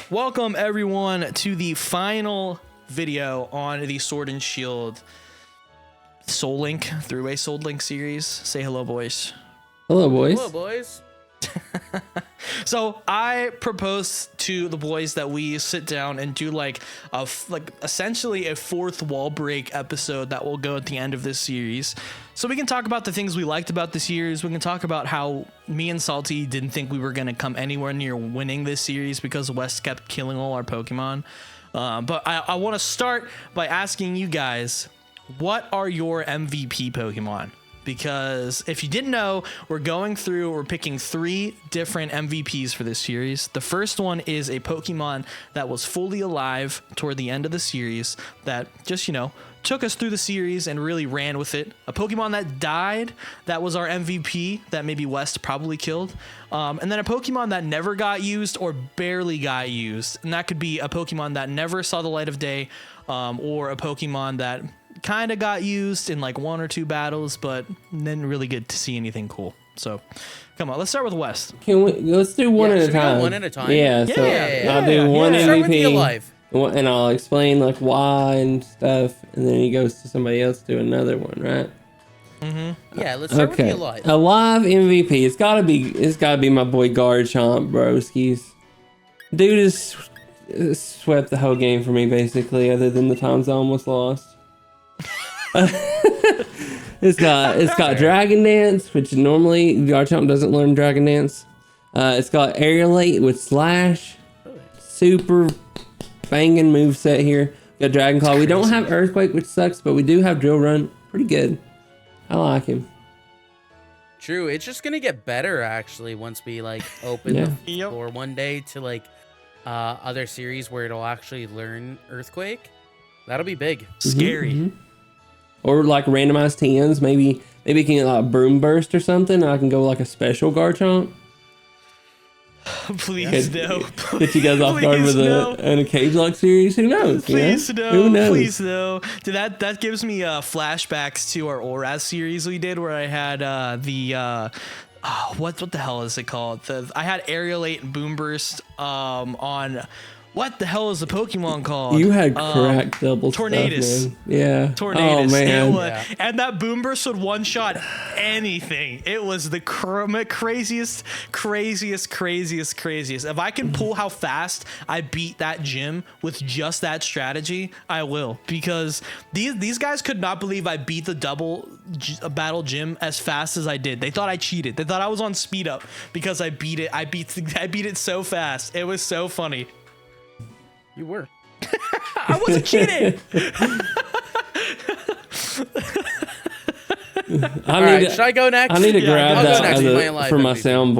Welcome everyone to the final video on the Sword and Shield Soul Link three-way Soul Link series. Say hello, boys. Hello, boys. Hello, boys. So I propose to the boys that we sit down and do like essentially a fourth wall break episode that will go at the end of this series. So we can talk about the things we liked about the series. We can talk about how me and Salty didn't think we were going to come anywhere near winning this series because West kept killing all our Pokemon. But I want to start by asking you guys, what are your MVP Pokemon? Because if you didn't know, we're picking 3 different MVPs for this series. The first one is a Pokemon that was fully alive toward the end of the series that just, took us through the series and really ran with it. A Pokemon that died, that was our MVP, that maybe West probably killed. And then a Pokemon that never got used or barely got used. And that could be a Pokemon that never saw the light of day, or a Pokemon that kind of got used in like 1 or 2 battles, but didn't really get to see anything cool. So come on, let's start with West. Let's do one at a time. One at a time. Yeah, so I'll do one Start with the MVP, alive. and I'll explain like why and stuff, and then he goes to somebody else to do another one, right? Mm-hmm. Yeah, let's start with the alive. Alive MVP. It's gotta be my boy Garchomp, broskies. Dude has swept the whole game for me basically, other than the times I almost lost. It's got Dragon Dance, which normally Garchomp doesn't learn Dragon Dance. It's got Aerialate with Slash. Super banging moveset here. Got Dragon Claw. We don't have Earthquake, which sucks, but we do have Drill Run. Pretty good. I like him. True, it's just gonna get better actually once we open the floor one day to other series where it'll actually learn Earthquake. That'll be big. Scary. Mm-hmm. Or like randomized TNs, maybe it can get like Broom Burst or something. And I can go like a special Garchomp. Please no. Get you guys off guard with a Cage Lock series. Who knows? Please no. Who knows? Please no. Dude, that gives me flashbacks to our Oraz series we did, where I had what the hell is it called? I had Aerialate and Boom Burst on. What the hell is the Pokemon called? You had cracked double Tornadus. Stuff, man. Yeah. Tornadus. Oh, man. And that Boom Burst would one-shot anything. It was the craziest. If I can pull how fast I beat that gym with just that strategy, I will. Because these guys could not believe I beat the double battle gym as fast as I did. They thought I cheated. They thought I was on speed up because I beat it. I beat it so fast. It was so funny. You were. I wasn't cheating. Should I go next? I need to grab that for my MVP.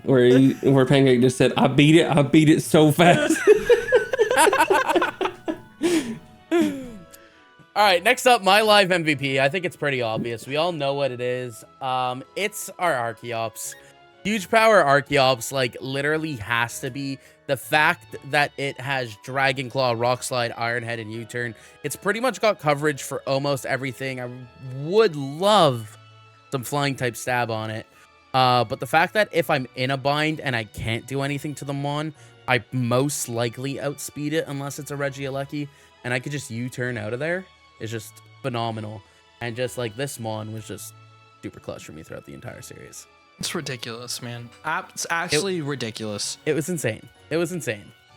soundboard where Pancake just said, I beat it so fast. All right, next up, my live MVP. I think it's pretty obvious. We all know what it is. It's our Archeops. Huge power Archeops, literally has to be. The fact that it has Dragon Claw, Rock Slide, Iron Head, and U-Turn, it's pretty much got coverage for almost everything. I would love some Flying type stab on it. But the fact that if I'm in a bind and I can't do anything to the Mon, I most likely outspeed it unless it's a Regieleki, and I could just U-turn out of there is just phenomenal. And just this Mon was just super clutch for me throughout the entire series. It's ridiculous, man. It's actually ridiculous. It was insane.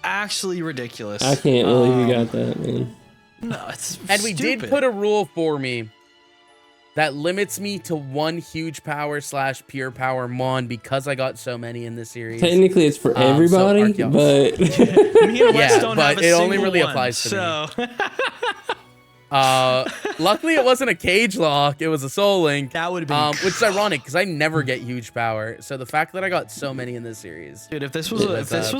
Actually ridiculous. I can't believe you got that, man. No, it's And we did put a rule for me that limits me to 1 huge power / pure power Mon because I got so many in this series. Technically, it's for everybody, but me and Wes don't have a it only really one, applies to me. Luckily it wasn't a Cage Lock, it was a Soul Link. That would have been which is ironic because I never get huge power. So the fact that I got so many in this series. Dude, if this was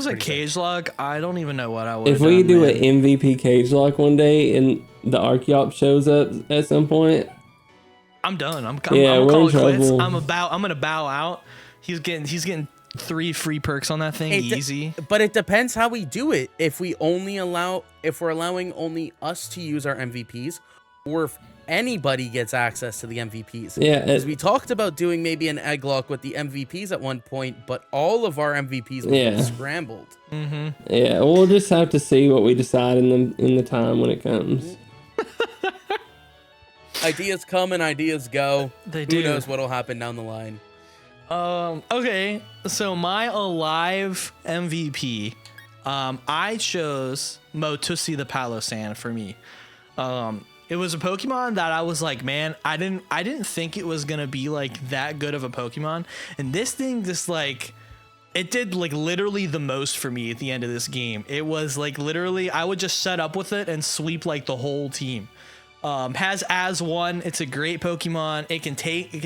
a Cage Lock, I don't even know what I would. If we do an MVP Cage Lock one day and the Archeops shows up at some point, I'm done. I'm we're calling in trouble. quits. I'm gonna bow out. He's getting 3 free perks on that thing, easy. But it depends how we do it. If we're allowing only us to use our MVPs, or if anybody gets access to the MVPs. Yeah, Because we talked about doing maybe an egg lock with the MVPs at one point, but all of our MVPs will get scrambled. yeah. We'll just have to see what we decide in the time when it comes. Ideas come and ideas go. They do. Who knows what'll happen down the line? Okay, so my alive MVP, I chose Motussi the Palossand for me. It was a Pokemon that I was like, man, I didn't think it was gonna be like that good of a Pokemon, and this thing just like, it did like literally the most for me at the end of this game. It was like literally, I would just set up with it and sweep like the whole team. Has as one. It's a great Pokemon. It can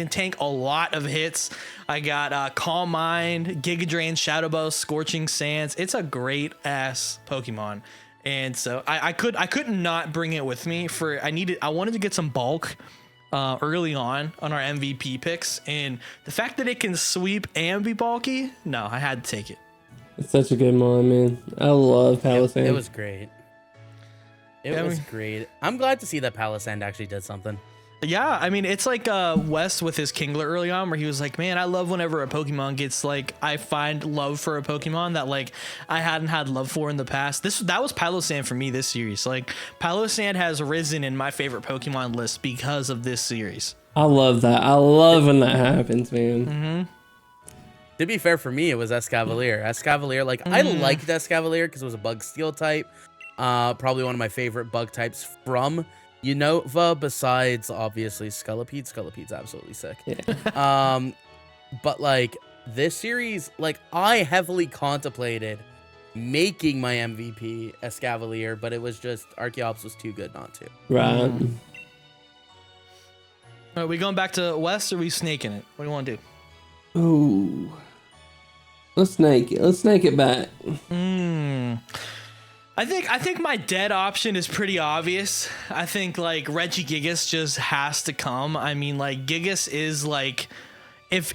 tank a lot of hits. I got Calm Mind, Giga Drain, Shadow Ball, Scorching Sands. It's a great ass Pokemon, and so I could not bring it with me for I wanted to get some bulk early on our MVP picks, and the fact that it can sweep and be bulky, no, I had to take it. It's such a good mon, man. I love Palossand. It was great. It was great. I'm glad to see that Palossand actually did something. Yeah, I mean, it's like Wes with his Kingler early on, where he was like, man, I love whenever a Pokemon gets like, I find love for a Pokemon that like I hadn't had love for in the past. That was Palossand for me this series. Like, Palossand has risen in my favorite Pokemon list because of this series. I love that. I love when that happens, man. To be fair, for me, it was Escavalier. Escavalier, like, I liked Escavalier because it was a Bug Steel type. Probably one of my favorite bug types from Unova, besides obviously Scolipede. Scolipede's absolutely sick. Yeah. But like this series, like I heavily contemplated making my MVP Escavalier, but it was just Archeops was too good not to. Right. Are we going back to West, or are we snaking it? What do you want to do? Ooh. Let's snake it. Let's snake it back. I think my dead option is pretty obvious. I think like Regigigas just has to come. I mean, like Gigas is like, if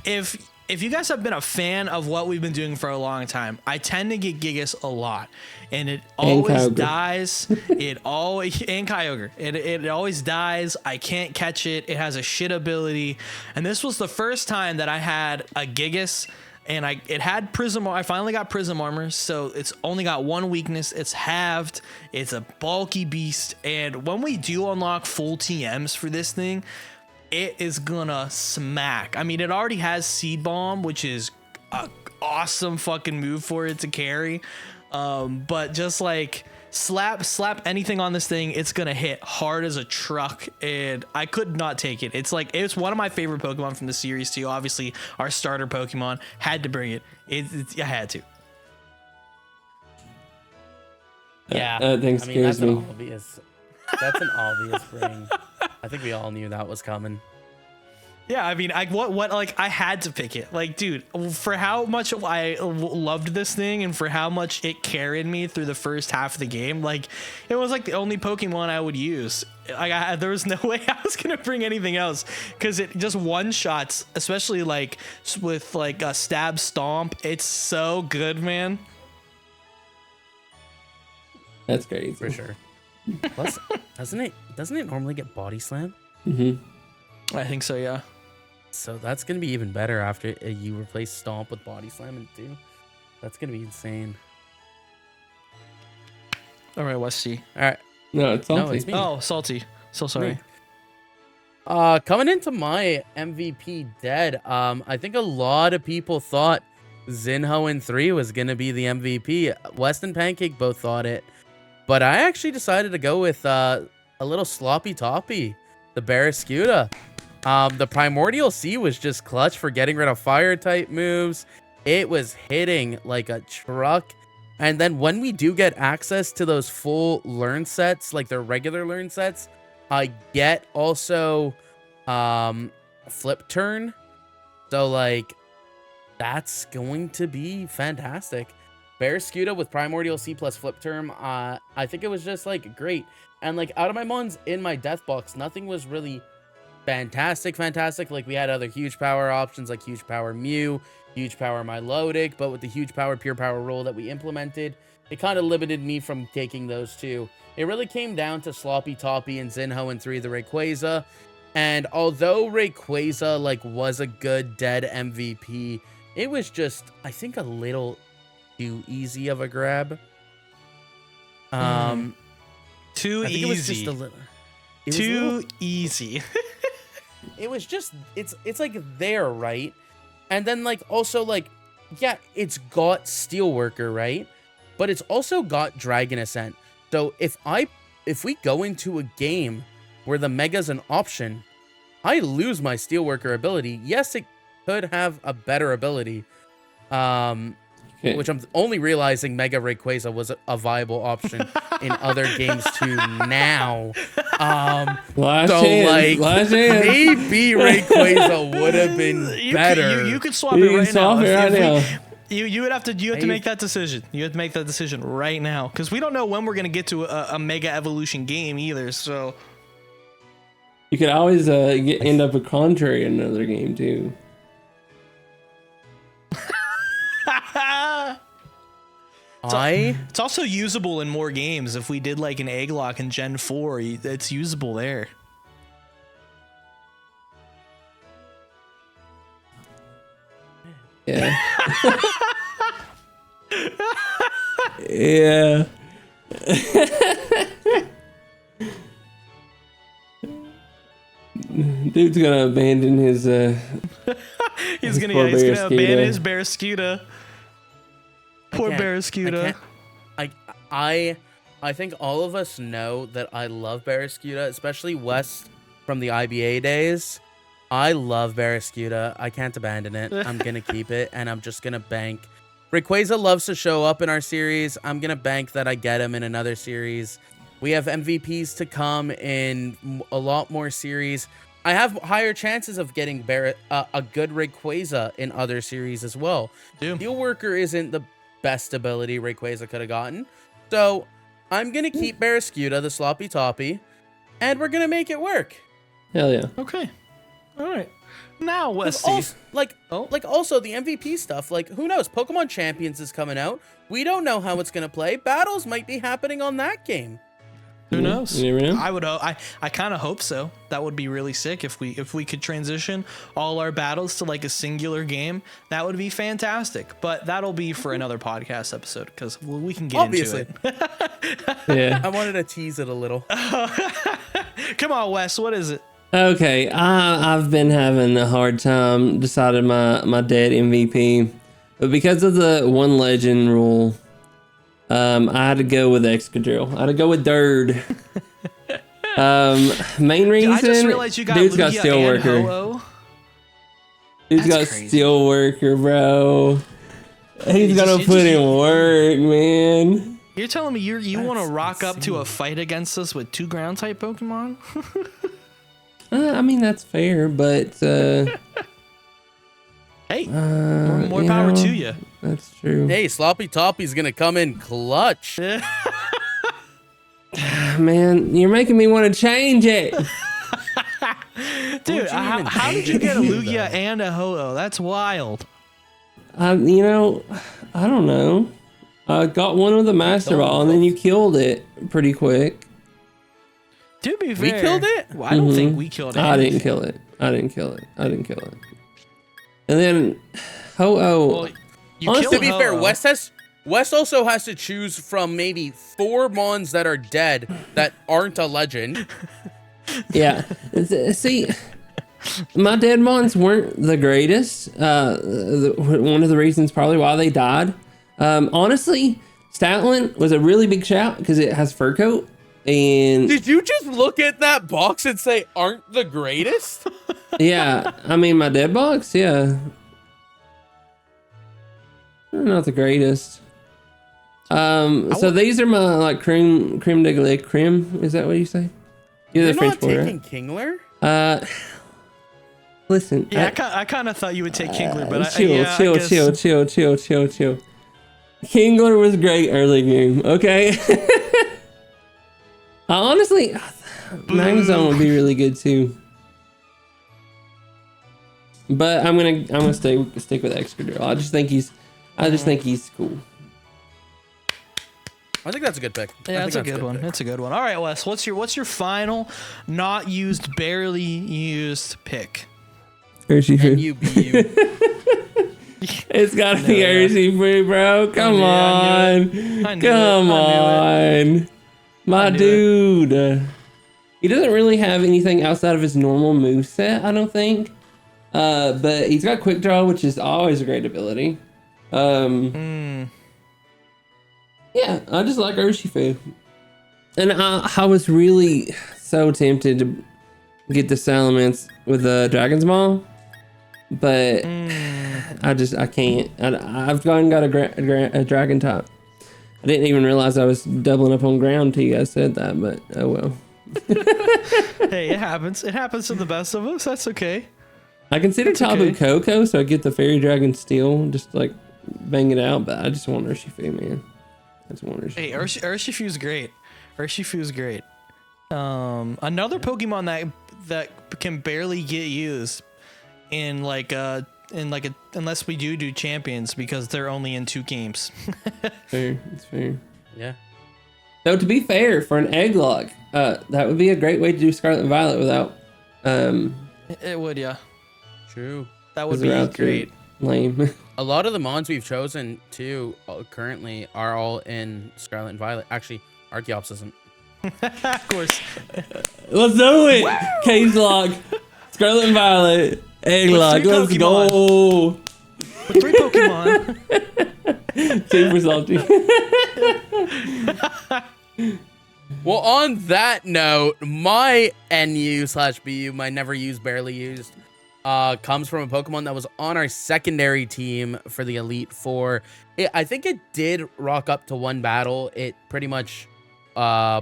you guys have been a fan of what we've been doing for a long time, I tend to get Gigas a lot, and it always dies. And Kyogre. It always dies. I can't catch it. It has a shit ability, and this was the first time that I had a Gigas. And it had Prism. I finally got Prism Armor, so it's only got one weakness. It's halved. It's a bulky beast. And when we do unlock full TMs for this thing, it is gonna smack. I mean, it already has Seed Bomb, which is an awesome fucking move for it to carry. But just like slap anything on this thing, it's gonna hit hard as a truck, and I could not take it. It's one of my favorite Pokemon from the series too. Obviously, our starter Pokemon, had to bring it. I had to. Yeah, that thing scares me. That's an obvious bring. I think we all knew that was coming. Yeah, I mean, I had to pick it. Like, dude, for how much I loved this thing and for how much it carried me through the first half of the game, like, it was like the only Pokemon I would use. Like, there was no way I was gonna bring anything else, because it just one shots, especially like with like a Stab Stomp. It's so good, man. That's crazy. For sure. Plus, doesn't it normally get Body Slam? I think so, yeah. So that's gonna be even better after you replace Stomp with Body Slam and too. That's gonna be insane. All right, Westy. All right. No, it's salty. No, it's me. Oh, Salty. So sorry. Coming into my MVP dead, I think a lot of people thought Zinho 3 was gonna be the MVP. West and Pancake both thought it, but I actually decided to go with a little sloppy toppy, the Barraskewda. The Primordial Sea was just clutch for getting rid of fire type moves. It was hitting like a truck. And then when we do get access to those full learn sets, like their regular learn sets, I get also flip turn. So like that's going to be fantastic. Barraskewda with Primordial Sea plus flip turn. I think it was just like great. And like out of my mons in my death box, nothing was really fantastic. Like we had other huge power options like huge power Mew, huge power Milotic, but with the huge power pure power rule that we implemented, it kind of limited me from taking those two. It really came down to Sloppy Toppy and Zinho and 3 the Rayquaza. And although Rayquaza like was a good dead MVP, it was just, I think, a little too easy of a grab. Too I think easy. it was just a little. It was a Too little, easy. it was just it's like there, right? And then like also like, yeah, it's got Steelworker, right? But it's also got Dragon Ascent. So if we go into a game where the Mega's an option, I lose my Steelworker ability. Yes, it could have a better ability. Which I'm only realizing Mega Rayquaza was a viable option in other games too now. Last chance. Maybe Rayquaza would have been better. You could swap it right now. now. You would have to make that decision. You have to make that decision right now because we don't know when we're gonna get to a Mega Evolution game either. So You could always end up a contrary in another game too. It's also usable in more games. If we did like an Egglock in Gen 4, it's usable there. Yeah. Yeah. Dude's gonna abandon his he's gonna abandon his Barraskewda. Poor Barraskewda. I think all of us know that I love Barraskewda, especially West from the IBA days. I love Barraskewda. I can't abandon it. I'm gonna keep it, and I'm just gonna bank. Rayquaza loves to show up in our series. I'm gonna bank that I get him in another series. We have MVPs to come in a lot more series. I have higher chances of getting a good Rayquaza in other series as well. Steelworker isn't the best ability Rayquaza could have gotten. So I'm going to keep Barraskewda, the Sloppy Toppy, and we're going to make it work. Hell yeah. Okay. All right. Now, Westy. Also the MVP stuff, like, who knows? Pokemon Champions is coming out. We don't know how it's going to play. Battles might be happening on that game. Who knows? You never know. I would. I kind of hope so. That would be really sick if we could transition all our battles to like a singular game. That would be fantastic. But that'll be for another podcast episode because we can get into it. Yeah. I wanted to tease it a little. Come on, Wes. What is it? Okay, I've been having a hard time deciding my dead MVP, but because of the one legend rule, I had to go with Excadrill. I had to go with Dird. Main reason, I just realized you got dude's got Lugia Steelworker. and Ho-Oh. Dude's got Steelworker, bro. He's gonna put in work, man. You're telling me you want to rock up to a fight against us with 2 ground type Pokemon? I mean, that's fair, but hey, more power to you. That's true. Hey, Sloppy Toppy's gonna come in clutch. Man, you're making me want to change it. Dude, how did you get a Lugia and a Ho-Oh? That's wild. I don't know. I got one with a Master Ball, and then you killed it pretty quick. To be fair, we killed it? Well, I don't think we killed it. I didn't kill it. And then Ho-Oh. Well, to be fair, West also has to choose from maybe 4 Mons that are dead that aren't a legend. Yeah. See, my dead Mons weren't the greatest. One of the reasons probably why they died. Honestly, Stoutland was a really big shout because it has fur coat. And did you just look at that box and say aren't the greatest? Yeah, I mean my dead box, yeah. They're not the greatest. So these are my like creme de la creme. Is that what you say? You're the French boy, taking right? Kingler? Listen. Yeah, I kind of thought you would take Kingler, but chill. Kingler was great early game. Okay. Honestly, Magnezone would be really good too. But I'm gonna stick with Excadrill. I just think he's cool. I think that's a good pick. Yeah, that's a good one. That's a good one. All right, Wes, what's your final not used, barely used pick? Urshifu. NUBU. It's gotta be Urshifu, bro. Come on. Come on. My dude. He doesn't really have anything outside of his normal moveset, I don't think. But he's got Quick Draw, which is always a great ability. Yeah, I just like Urshifu. And I was really so tempted to get the Salamence with the Dragon's Maw. But I can't. I've gone and got a Dragon Top. I didn't even realize I was doubling up on ground till you guys said that, but oh well. Hey, it happens. It happens to the best of us. That's okay. I consider Tabu Koko, so I get the Fairy Dragon Steel, just like bang it out, but I just want Urshifu, man. I just want Urshifu. Hey, Urshifu's great. Urshifu's great. Another Pokemon that can barely get used unless we do champions because they're only in 2 games. Fair, it's fair. Yeah. Though to be fair, for an Egglog, that would be a great way to do Scarlet and Violet without. It would, yeah. True. That would be great. Lame. A lot of the mons we've chosen too currently are all in Scarlet and Violet. Actually, Archeops isn't. Of course. Let's do it. Case Lock, Scarlet and Violet, Egglog. Let's go. With 3 Pokemon. Super salty. Well, on that note, my NU/BU, my never used, barely used, comes from a Pokemon that was on our secondary team for the Elite Four. I think it did rock up to 1 battle. It pretty much, I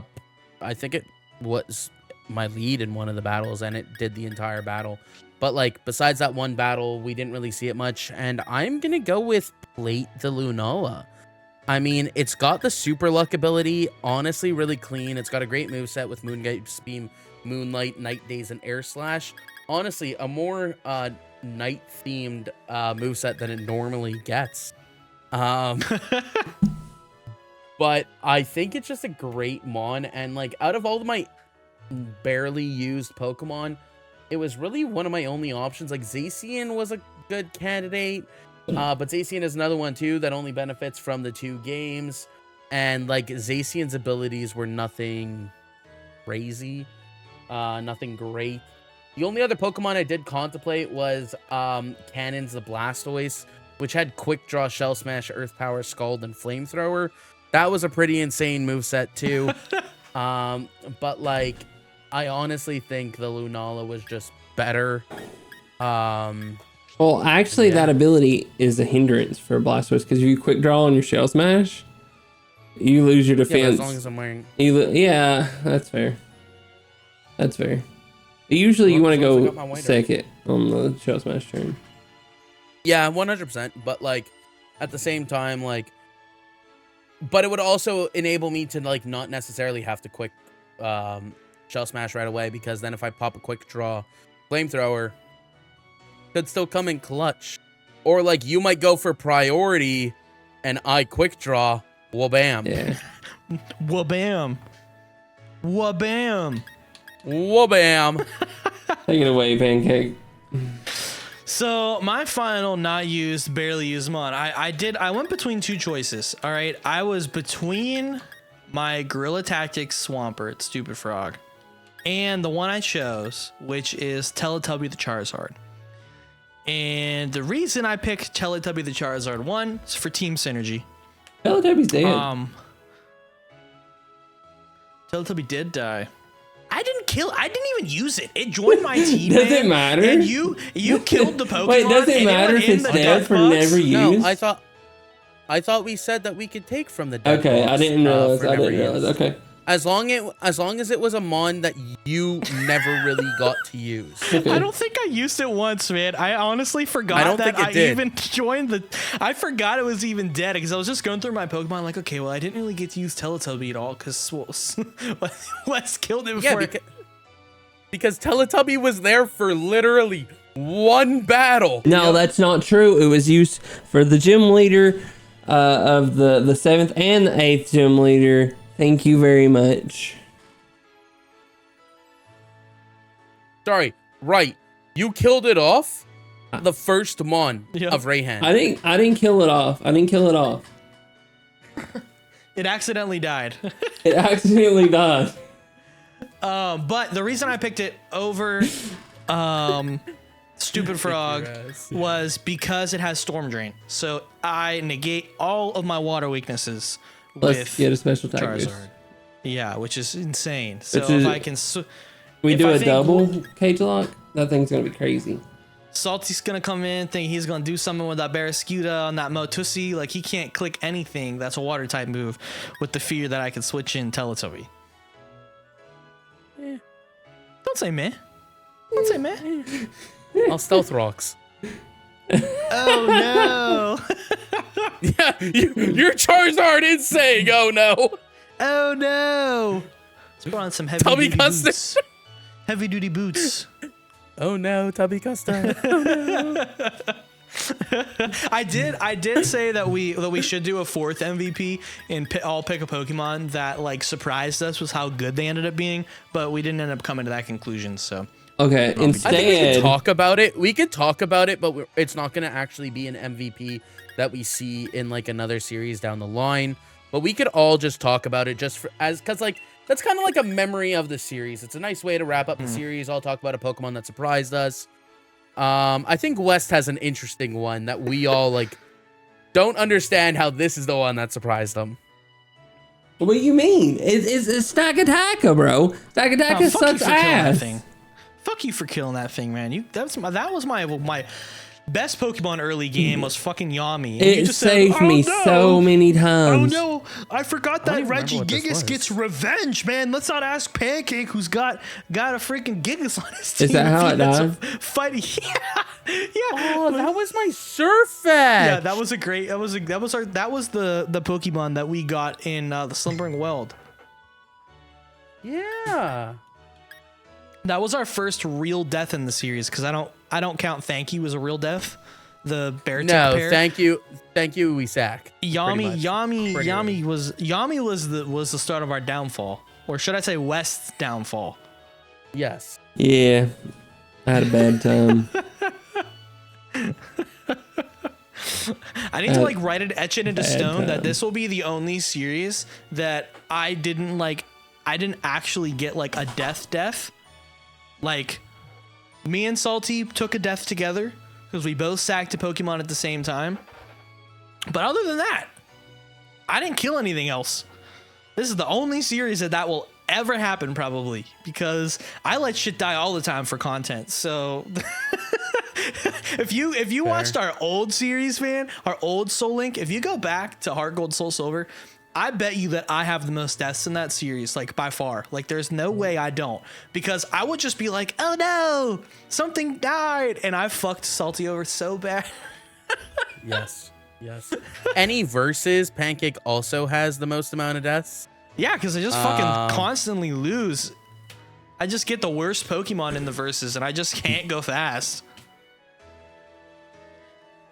think it was my lead in one of the battles, and it did the entire battle. But like, besides that 1 battle, we didn't really see it much. And I'm gonna go with Plate the Lunala. I mean, it's got the Super Luck ability, honestly, really clean. It's got a great moveset with Moonlight Beam, Moonlight, Night Daze, and Air Slash. Honestly, a more night-themed moveset than it normally gets. But I think it's just a great mon, and like, out of all of my barely used Pokemon, it was really one of my only options. Like, Zacian was a good candidate. But Zacian is another one too that only benefits from the 2 games, and like Zacian's abilities were nothing crazy, nothing great. The only other Pokemon I did contemplate was Cannon's the Blastoise, which had Quick Draw, Shell Smash, Earth Power, Scald, and Flamethrower. That was a pretty insane moveset too. But like, I honestly think the Lunala was just better. Well, actually, that ability is a hindrance for Blastoise because if you Quick Draw on your Shell Smash, you lose your defense. Yeah, as long as I'm wearing. Yeah, that's fair. That's fair. Usually, you want to go second on the Shell Smash turn. Yeah, 100%. But like, at the same time, like, but it would also enable me to like not necessarily have to quick Shell Smash right away, because then if I pop a Quick Draw Flamethrower, could still come in clutch. Or like, you might go for priority and I Quick Draw, wabam. Yeah. Wabam. Wabam. Wabam. Take it away, Pancake. So my final not used, barely used mon. I went between 2 choices. All right. I was between my Guerrilla Tactics Swampert, Stupid Frog, and the one I chose, which is Teletubby the Charizard. And the reason I picked Teletubby the Charizard, 1, is for team synergy. Teletubby's dead. Teletubby did die. I didn't even use it. It joined my team. Does it matter? And you killed the Pokemon. Wait, does it matter if it's dead for never used? No, I thought we said that we could take from the dead. Okay, box, I didn't realize. I didn't realize. Okay. As long as it was a mon that you never really got to use. Okay. I don't think I used it once, man. I honestly forgot that I even joined the. I forgot it was even dead because I was just going through my Pokemon like, okay, well, I didn't really get to use Teletubby at all because Wes killed it before. Yeah, because Teletubby was there for literally one battle. No, that's not true. It was used for the gym leader of the 7th and the 8th gym leader. Thank you very much. Sorry, right. You killed it off the first mon of Rayhan. I didn't kill it off. It accidentally died. It accidentally died. But the reason I picked it over Stupid Frog was because it has Storm Drain. So I negate all of my water weaknesses Let's get a special attack boost. Charizard. Yeah, which is insane. So Which is- if I can... We if do I a think double cage lock? That thing's going to be crazy. Salty's gonna come in, think he's gonna do something with that Barraskewda on that Motussi. Like, he can't click anything that's a water type move with the fear that I can switch in Teletubby. Don't say meh. Don't say meh. I'll stealth rocks. Oh no. Yeah, your Charizard is saying, oh no. Oh no. Let's put on some heavy Tubby duty custard. boots. Heavy duty boots. Oh no, Tubby custard. Oh no. I did say that we should do a 4th MVP and all pick a Pokemon that like surprised us was how good they ended up being, but we didn't end up coming to that conclusion. So Okay, I think we instead... could talk about it. We could talk about it, but it's not going to actually be an MVP that we see in like another series down the line. But we could all just talk about it just because like that's kind of like a memory of the series. It's a nice way to wrap up the series. I'll talk about a Pokemon that surprised us. I think West has an interesting one that we all like don't understand how this is the one that surprised them. What do you mean? It's Stack Attacker, bro. Stack Attacker sucks ass. Fuck you for killing that thing, man. That was my best Pokemon early game was fucking Yami. And you It just saved said, "Oh, me no. so many Oh times. no, I forgot don't that even remember what this Regigigas was. gets revenge, man. Let's not ask Pancake, who's got a freaking Gigas on his team. Is that how it died? Fighting, yeah. Oh, that was my Surfetch. Yeah, that was a great. That was the Pokemon that we got in the Slumbering Weld. Yeah. That was our first real death in the series because I don't count Thank You as a real death. The bear No, pair. thank you, Isak. Yami was the start of our downfall, or should I say West's downfall? Yes. Yeah, I had a bad time. I need to like etch it into bad stone that time. this will be the only series that I didn't actually get like a death. Like, me and Salty took a death together because we both sacked a Pokemon at the same time. But other than that, I didn't kill anything else. This is the only series that will ever happen, probably, because I let shit die all the time for content. So if you watched our old series, man, our old Soul Link, if you go back to Heart Gold, Soul Silver, I bet you that I have the most deaths in that series, like by far. Like, there's no way I don't, because I would just be like, oh no, something died, and I fucked Salty over so bad. Yes. Any versus, Pancake also has the most amount of deaths. Yeah, because I just fucking constantly lose. I just get the worst Pokemon in the verses, and I just can't go fast.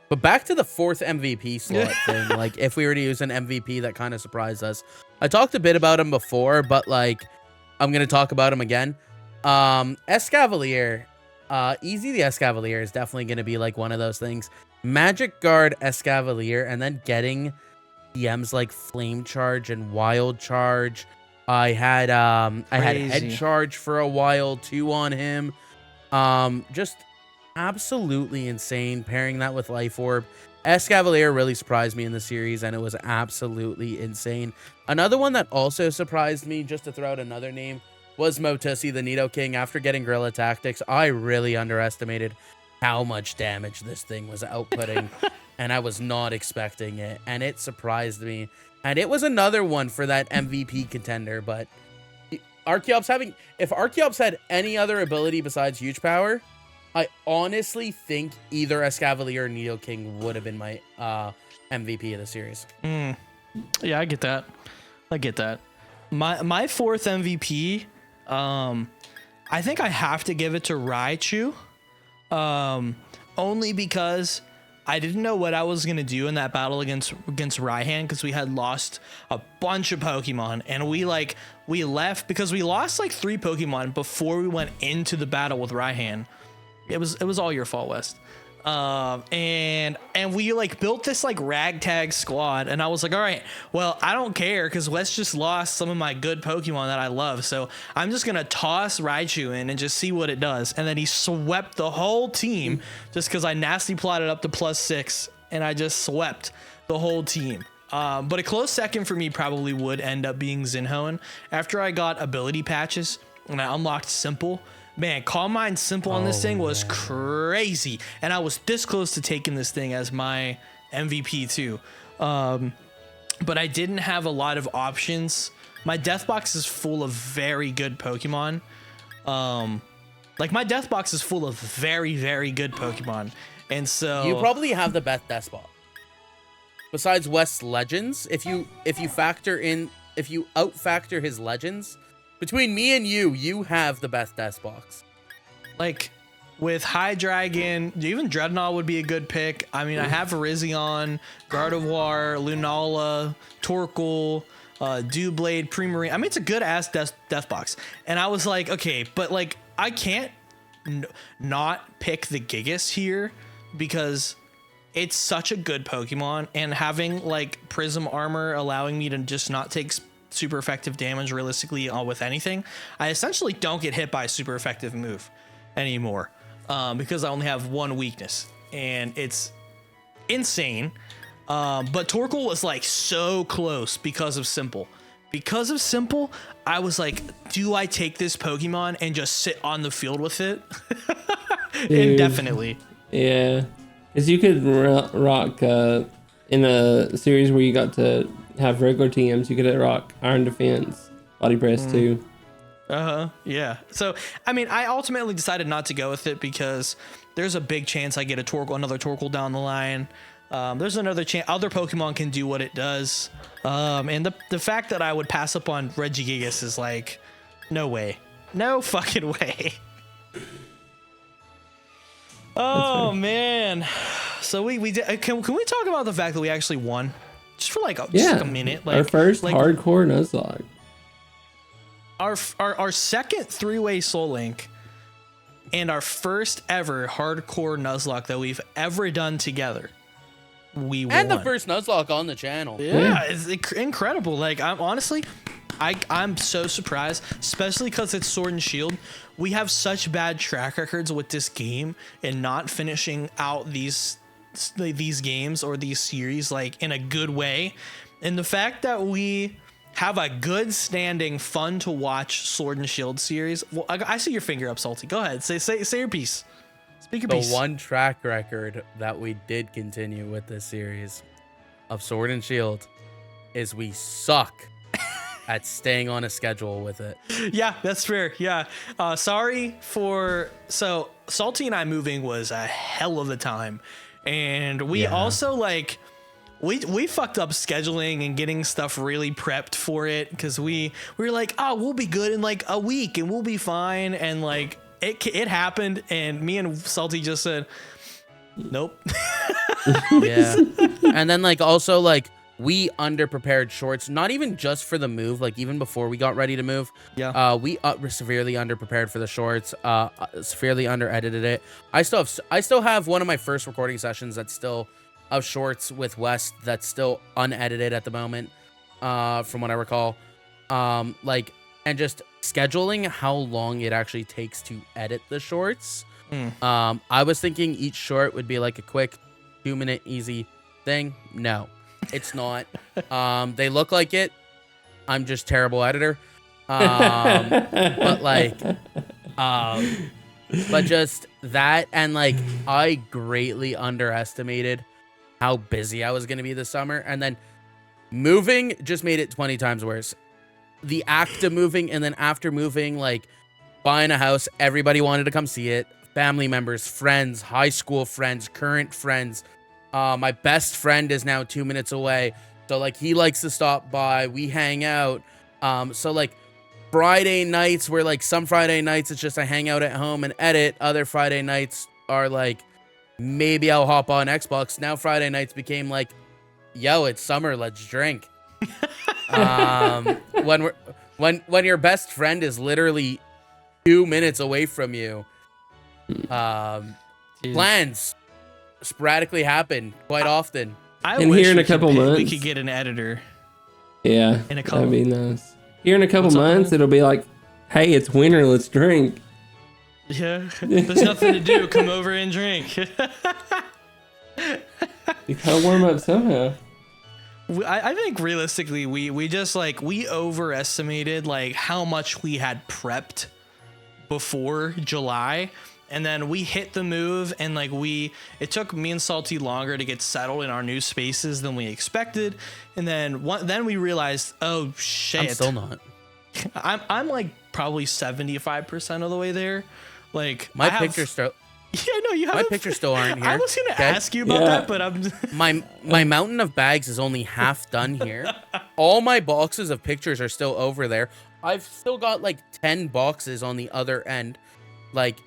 But back to the 4th MVP slot thing, like if we were to use an MVP that kind of surprised us. I talked a bit about him before, but like I'm going to talk about him again. Escavalier. Easy the Escavalier is definitely going to be like one of those things. Magic Guard Escavalier, and then getting DMs like Flame Charge and Wild Charge. I had Head Charge for a while too on him. Just absolutely insane pairing that with Life Orb. Escavalier really surprised me in the series, and it was absolutely insane. Another one that also surprised me, just to throw out another name, was Motussi, the Nidoking. After getting Guerrilla Tactics, I really underestimated how much damage this thing was outputting, and I was not expecting it, and it surprised me. And it was another one for that MVP contender, but if Archeops had any other ability besides Huge Power, I honestly think either Escavalier or Nidoking would have been my MVP of the series. Yeah, I get that. My 4th MVP, I think I have to give it to Raichu. Only because I didn't know what I was gonna do in that battle against Raihan, because we had lost a bunch of Pokemon, and we left because we lost like 3 Pokemon before we went into the battle with Raihan. It was all your fault, West. And we like built this like ragtag squad, and I was like, all right, well, I don't care because West just lost some of my good Pokemon that I love, so I'm just gonna toss Raichu in and just see what it does. And then he swept the whole team just because I nasty plotted up to +6, and I just swept the whole team. But a close second for me probably would end up being Zinhoen. After I got ability patches and I unlocked Simple, man, Calm Mind Simple on this thing was crazy. And I was this close to taking this thing as my MVP too. But I didn't have a lot of options. My death box is full of very good Pokemon. Like my death box is full of very, very good Pokemon. And so You probably have the best death spot. Besides West's legends, if you out factor his legends, between me and you have the best death box. Like with Hydreigon, even Dreadnought would be a good pick. I mean, I have Virizion, Gardevoir, Lunala, Torkoal, Doublade, Primarine. I mean, it's a good ass death box. And I was like, okay, but like I can't not pick the Gigas here because it's such a good Pokemon, and having like Prism Armor allowing me to just not take super effective damage realistically with anything, I essentially don't get hit by a super effective move anymore because I only have one weakness, and it's insane. But Torkoal was like so close because of Simple. Because of Simple, I was like, do I take this Pokemon and just sit on the field with it? Indefinitely. Yeah. Because you could rock in a series where you got to have regular TMs, you could rock Iron Defense, Body Press too. Yeah. So, I mean, I ultimately decided not to go with it because there's a big chance I get another Torkoal down the line. There's another chance other Pokemon can do what it does. And the fact that I would pass up on Regigigas is like, no way. No fucking way. Oh man. So we did, can we talk about the fact that we actually won? Just for like just a minute. Like our first like, hardcore Nuzlocke. Our second 3-way Soul Link and our first ever hardcore Nuzlocke that we've ever done together. We won. And the first Nuzlocke on the channel. Yeah, it's incredible. Like I'm so surprised, especially because it's Sword and Shield. We have such bad track records with this game and not finishing out these games or these series like in a good way. And the fact that we have a good standing, fun to watch Sword and Shield series. Well, I see your finger up, Salty. Go ahead, say your piece. Speak your piece. The one track record that we did continue with this series of Sword and Shield is we suck at staying on a schedule with it. Yeah, that's fair. Yeah. Sorry for... So, Salty and I moving was a hell of a time. And we also, like... We fucked up scheduling and getting stuff really prepped for it. Because we were like, oh, we'll be good in, like, a week. And we'll be fine. And, like, it happened. And me and Salty just said, nope. Yeah. And then, like, also, like... We underprepared shorts, not even just for the move, like even before we got ready to move. Yeah. We were severely underprepared for the shorts, severely under-edited it. I still have one of my first recording sessions that's still of shorts with West that's still unedited at the moment, from what I recall. Like, and just scheduling how long it actually takes to edit the shorts. I was thinking each short would be like a quick 2-minute easy thing. No. It's not. They look like it. I'm just terrible editor. But like, but just that, and like, I greatly underestimated how busy I was gonna be this summer, and then moving just made it 20 times worse. The act of moving, and then after moving, like buying a house, everybody wanted to come see it. Family members, friends, high school friends, current friends. My best friend is now 2 minutes away. So like he likes to stop by. We hang out. So like Friday nights, where like some Friday nights it's just I hang out at home and edit. Other Friday nights are like, maybe I'll hop on Xbox. Now Friday nights became like, yo, it's summer, let's drink. When your best friend is literally 2 minutes away from you, plans sporadically happen quite often. And here in a couple months, we could get an editor. Yeah, in a couple. that'd be nice. Here in a couple months, it'll be like, hey, it's winter, let's drink. Yeah, there's nothing to do. Come over and drink. You gotta warm up somehow. I think realistically, we just like we overestimated like how much we had prepped before July, and then we hit the move, and like it took me and Salty longer to get settled in our new spaces than we expected, and then we realized, oh shit, I'm still not. I'm like probably 75% of the way there. Like my pictures still. Yeah, no, you have. My pictures still aren't here. I was gonna ask you about that, but I'm. My mountain of bags is only half done here. All my boxes of pictures are still over there. I've still got like 10 boxes on the other end. Like,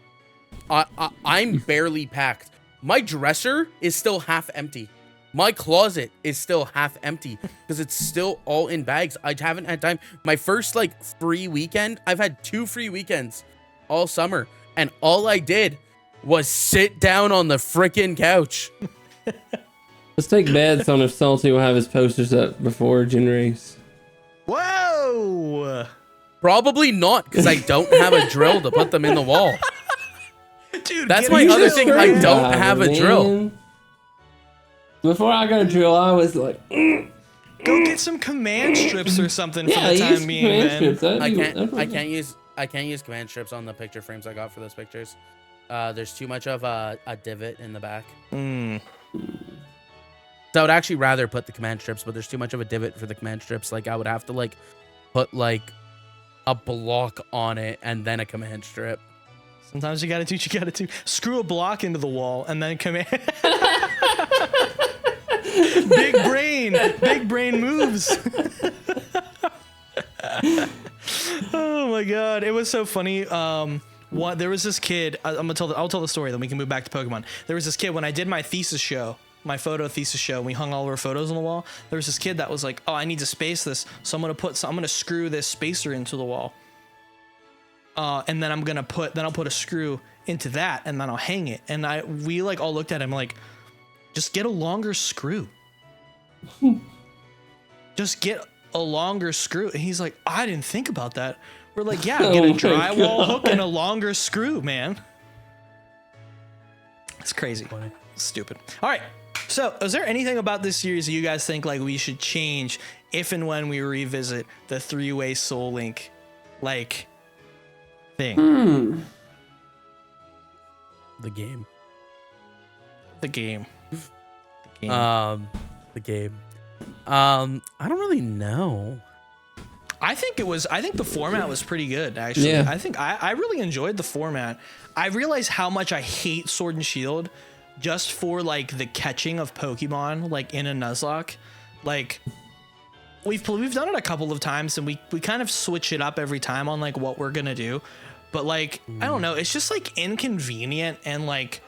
I'm barely packed. My dresser is still half empty. My closet is still half empty because it's still all in bags. I haven't had time. My first like free weekend. I've had 2 free weekends all summer, and all I did was sit down on the freaking couch. Let's take bets on if Salty will have his posters up before Gen Race. Whoa! Probably not, because I don't have a drill to put them in the wall. Dude, that's my other thing. I don't have a drill. Before I got a drill, I was like, go get some command strips or something for the time being, man. I can't use command strips on the picture frames I got for those pictures. There's too much of a divot in the back. So I would actually rather put the command strips, but there's too much of a divot for the command strips. Like I would have to like put like a block on it and then a command strip. Sometimes you gotta do what you gotta do. Screw a block into the wall and then command. Big brain moves. Oh my god, it was so funny. There was this kid. I'll tell the story, then we can move back to Pokemon. There was this kid when I did my thesis show, my photo thesis show. And we hung all of our photos on the wall. There was this kid that was like, "Oh, I need to space this, so I'm gonna screw this spacer into the wall. And then I'll put a screw into that, and then I'll hang it." And we like all looked at him like, "Just get a longer screw. Just get a longer screw." And he's like, "I didn't think about that." We're like, "Yeah, get a drywall hook and a longer screw, man." It's crazy. Stupid. All right. So, is there anything about this series that you guys think like we should change if and when we revisit the 3-way Soul Link like thing? The game. The game. I don't really know. I think the format was pretty good, actually. Yeah. I think I really enjoyed the format. I realized how much I hate Sword and Shield just for like the catching of Pokemon like in a Nuzlocke. Like we've done it a couple of times and we kind of switch it up every time on like what we're gonna do. But like I don't know, it's just like inconvenient, and like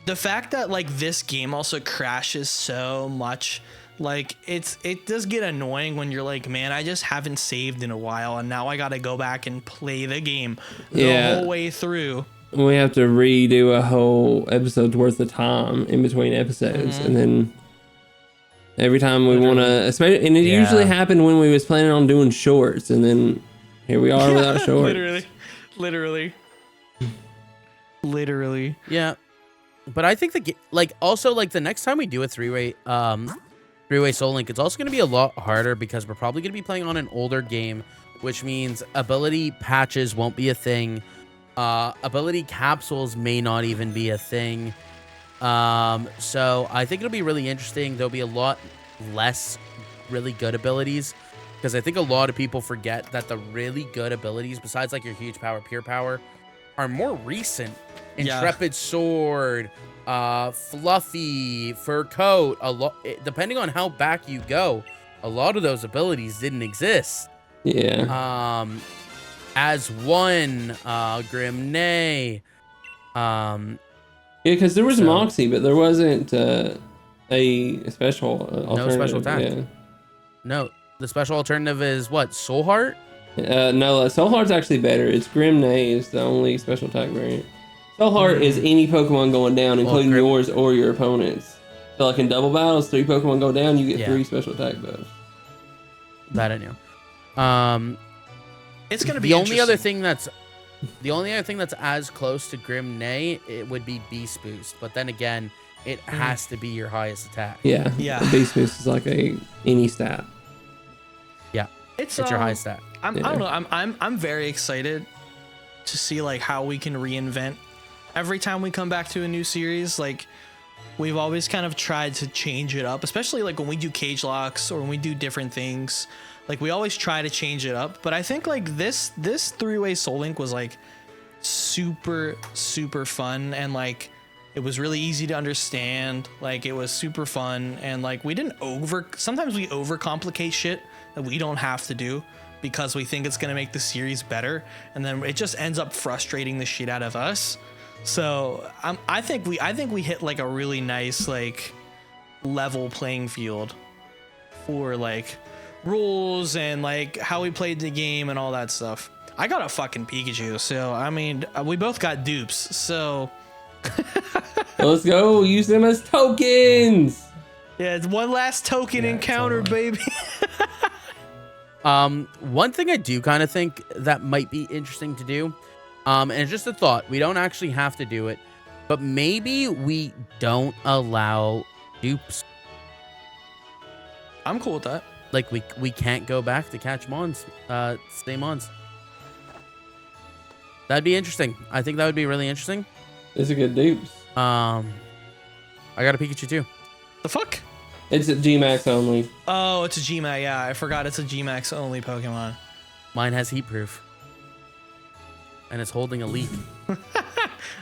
the fact that like this game also crashes so much. Like it does get annoying when you're like, man, I just haven't saved in a while and now I gotta go back and play the game the whole way through. We have to redo a whole episode's worth of time in between episodes, and then every time we want to, especially, and it usually happened when we was planning on doing shorts, and then here we are without shorts. Literally. Yeah, but I think also the next time we do a three-way Soul Link, it's also going to be a lot harder because we're probably going to be playing on an older game, which means ability patches won't be a thing. Ability capsules may not even be a thing. So I think it'll be really interesting. There'll be a lot less really good abilities, because I think a lot of people forget that the really good abilities, besides like your huge power, pure power, are more recent. Intrepid Sword, Fluffy, Fur Coat, depending on how back you go, a lot of those abilities didn't exist. Yeah. As one, Grimnay, Yeah, because there was So- Moxie, but there wasn't a special alternative. special attack. No, the special alternative is what? Soul Heart? No, Soul Heart's actually better. It's Grim Nay is the only special attack variant. Soul Heart is any Pokemon going down, including Grim- yours or your opponent's. So like in double battles, 3 Pokemon go down, you get Yeah. 3 special attack buffs. That I knew. It's gonna be The only other interesting. thing that's as close to Grim Nay, it would be Beast Boost. But then again, it has to be your highest attack. Yeah. Yeah. Beast Boost is like any stat. Yeah, It's your highest stat. I don't know. I'm very excited to see like how we can reinvent every time we come back to a new series. Like we've always kind of tried to change it up, especially like when we do cage locks or when we do different things. Like we always try to change it up. But I think like this 3-way Soul Link was like super fun, and like it was really easy to understand. Like it was super fun, and like we didn't sometimes we overcomplicate shit that we don't have to do because we think it's going to make the series better, and then it just ends up frustrating the shit out of us. So I think we hit like a really nice like level playing field for like rules and like how we played the game and all that stuff. I got a fucking Pikachu, so I mean we both got dupes, so Let's go use them as tokens. yeah, it's one last token encounter, baby. One thing I do kind of think that might be interesting to do, and it's just a thought. We don't actually have to do it, but maybe we don't allow dupes. I'm cool with that. Like we can't go back to catch Mons, stay Mons. That'd be interesting. I think that would be really interesting. It's a good dupes. I got a Pikachu too. The fuck? It's at Gmax only. Oh, it's a Gmax. Yeah, I forgot it's a Gmax only Pokemon. Mine has heat proof, and it's holding a leaf.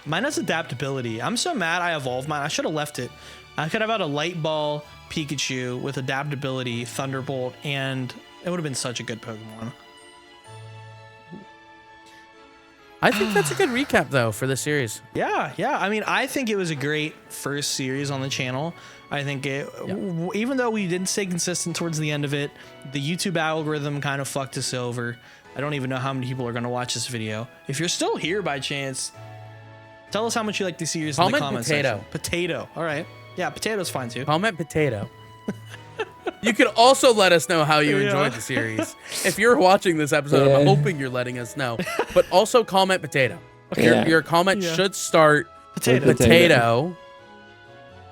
Mine has adaptability. I'm so mad I evolved mine. I should have left it. I could have had a Light Ball Pikachu with adaptability, Thunderbolt, and it would have been such a good Pokemon. I think that's a good recap though for this series. Yeah. I mean, I think it was a great first series on the channel. I think even though we didn't stay consistent towards the end of it, the YouTube algorithm kind of fucked us over. I don't even know how many people are going to watch this video. If you're still here by chance, tell us how much you like the series in the Comment comments potato. section. Potato. All right. Yeah, potato's fine too. Comment potato. You could also let us know how you enjoyed the series. If you're watching this episode, I'm hoping you're letting us know. But also comment potato. Your comment should start potato.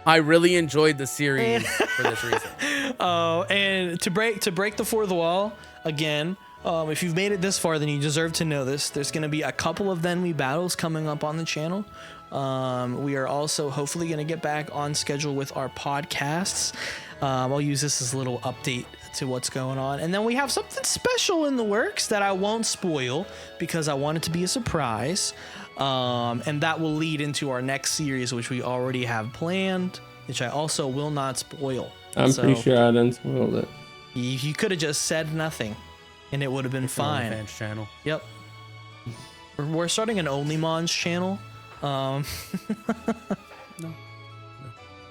I really enjoyed the series for this reason. Oh, and to break the fourth wall again. If you've made it this far, then you deserve to know this. There's going to be a couple of Then We battles coming up on the channel. We are also hopefully going to get back on schedule with our podcasts. I'll use this as a little update to what's going on. And then we have something special in the works that I won't spoil because I want it to be a surprise. And that will lead into our next series, which we already have planned, which I also will not spoil. I'm pretty sure I done spoiled it. You could have just said nothing, and it would have been fine. Fans channel. Yep. We're starting an OnlyMons channel. No.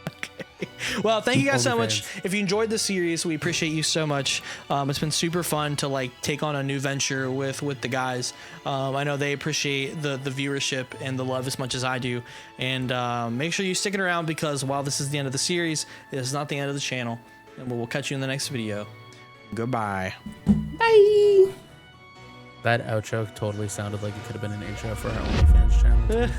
Okay. Well, thank you guys so much. If you enjoyed the series, we appreciate you so much. It's been super fun to like take on a new venture with the guys. I know they appreciate the viewership and the love as much as I do. And make sure you stick it around because while this is the end of the series, it is not the end of the channel. And we'll catch you in the next video. Goodbye. Bye. That outro totally sounded like it could have been an intro for our OnlyFans channel.